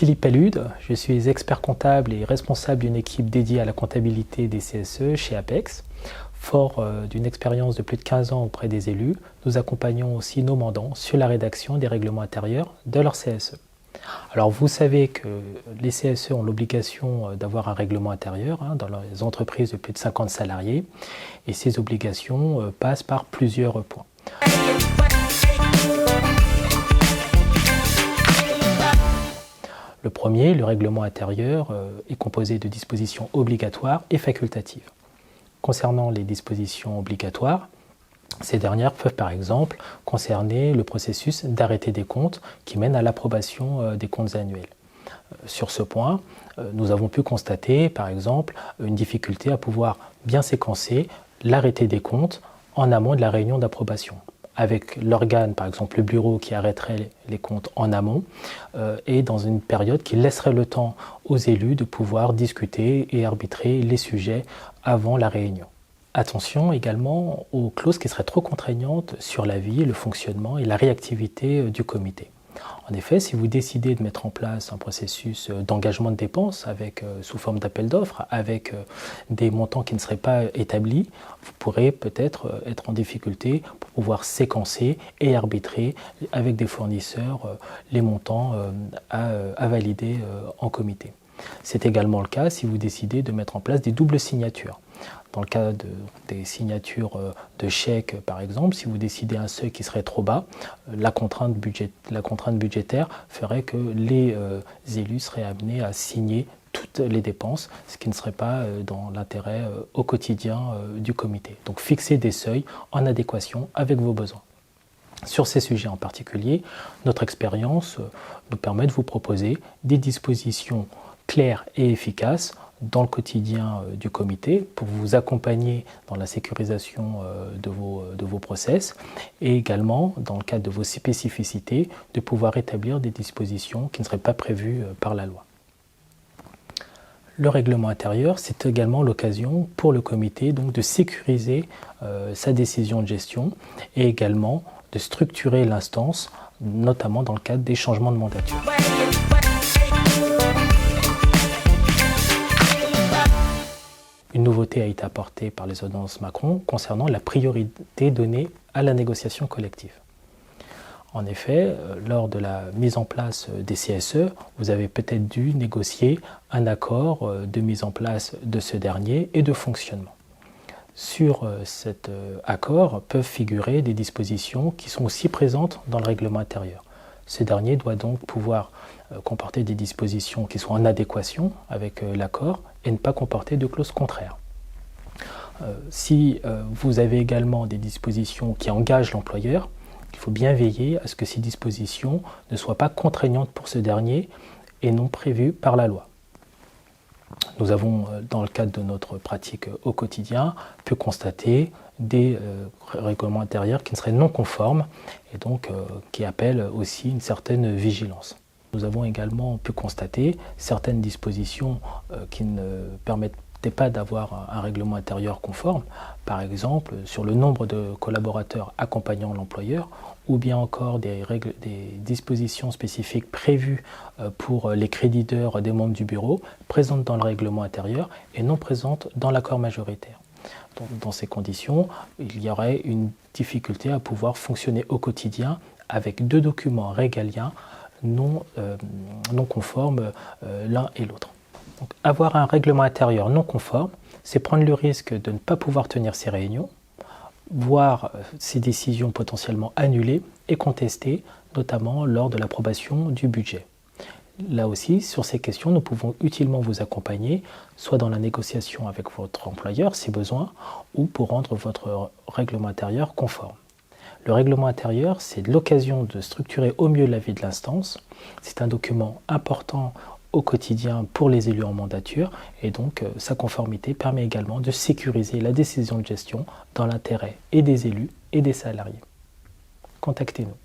Philippe Allude, je suis expert comptable et responsable d'une équipe dédiée à la comptabilité des CSE chez Apex. Fort d'une expérience de plus de 15 ans auprès des élus, nous accompagnons aussi nos mandants sur la rédaction des règlements intérieurs de leur CSE. Alors vous savez que les CSE ont l'obligation d'avoir un règlement intérieur dans les entreprises de plus de 50 salariés et ces obligations passent par plusieurs points. Le premier, le règlement intérieur, est composé de dispositions obligatoires et facultatives. Concernant les dispositions obligatoires, ces dernières peuvent par exemple concerner le processus d'arrêté des comptes qui mène à l'approbation des comptes annuels. Sur ce point, nous avons pu constater par exemple une difficulté à pouvoir bien séquencer l'arrêté des comptes en amont de la réunion d'approbation, avec l'organe, par exemple le bureau qui arrêterait les comptes en amont et dans une période qui laisserait le temps aux élus de pouvoir discuter et arbitrer les sujets avant la réunion. Attention également aux clauses qui seraient trop contraignantes sur la vie, le fonctionnement et la réactivité du comité. En effet, si vous décidez de mettre en place un processus d'engagement de dépenses sous forme d'appel d'offres, avec des montants qui ne seraient pas établis, vous pourrez peut-être être en difficulté pour pouvoir séquencer et arbitrer avec des fournisseurs les montants à valider en comité. C'est également le cas si vous décidez de mettre en place des doubles signatures. Dans le cas des signatures de chèques, par exemple, si vous décidez un seuil qui serait trop bas, la contrainte budgétaire ferait que les élus seraient amenés à signer toutes les dépenses, ce qui ne serait pas dans l'intérêt au quotidien du comité. Donc fixer des seuils en adéquation avec vos besoins. Sur ces sujets en particulier, notre expérience nous permet de vous proposer des dispositions claires et efficaces dans le quotidien du comité pour vous accompagner dans la sécurisation de vos process et également, dans le cadre de vos spécificités, de pouvoir établir des dispositions qui ne seraient pas prévues par la loi. Le règlement intérieur, c'est également l'occasion pour le comité donc, de sécuriser sa décision de gestion et également de structurer l'instance, notamment dans le cadre des changements de mandature. Une nouveauté a été apportée par les ordonnances Macron concernant la priorité donnée à la négociation collective. En effet, lors de la mise en place des CSE, vous avez peut-être dû négocier un accord de mise en place de ce dernier et de fonctionnement. Sur cet accord peuvent figurer des dispositions qui sont aussi présentes dans le règlement intérieur. Ce dernier doit donc pouvoir comporter des dispositions qui sont en adéquation avec l'accord et ne pas comporter de clauses contraires. Si vous avez également des dispositions qui engagent l'employeur, il faut bien veiller à ce que ces dispositions ne soient pas contraignantes pour ce dernier et non prévues par la loi. Nous avons, dans le cadre de notre pratique au quotidien, pu constater des règlements intérieurs qui ne seraient non conformes et donc qui appellent aussi une certaine vigilance. Nous avons également pu constater certaines dispositions qui ne permettaient pas d'avoir un règlement intérieur conforme, par exemple sur le nombre de collaborateurs accompagnant l'employeur ou bien encore des dispositions spécifiques prévues pour les créditeurs des membres du bureau, présentes dans le règlement intérieur et non présentes dans l'accord majoritaire. Donc, dans ces conditions, il y aurait une difficulté à pouvoir fonctionner au quotidien avec deux documents régaliens non conformes l'un et l'autre. Donc, avoir un règlement intérieur non conforme, c'est prendre le risque de ne pas pouvoir tenir ses réunions, voir ces décisions potentiellement annulées et contestées, notamment lors de l'approbation du budget. Là aussi, sur ces questions, nous pouvons utilement vous accompagner, soit dans la négociation avec votre employeur, si besoin, ou pour rendre votre règlement intérieur conforme. Le règlement intérieur, c'est l'occasion de structurer au mieux la vie de l'instance. C'est un document important au quotidien pour les élus en mandature et donc sa conformité permet également de sécuriser la décision de gestion dans l'intérêt et des élus et des salariés. Contactez-nous.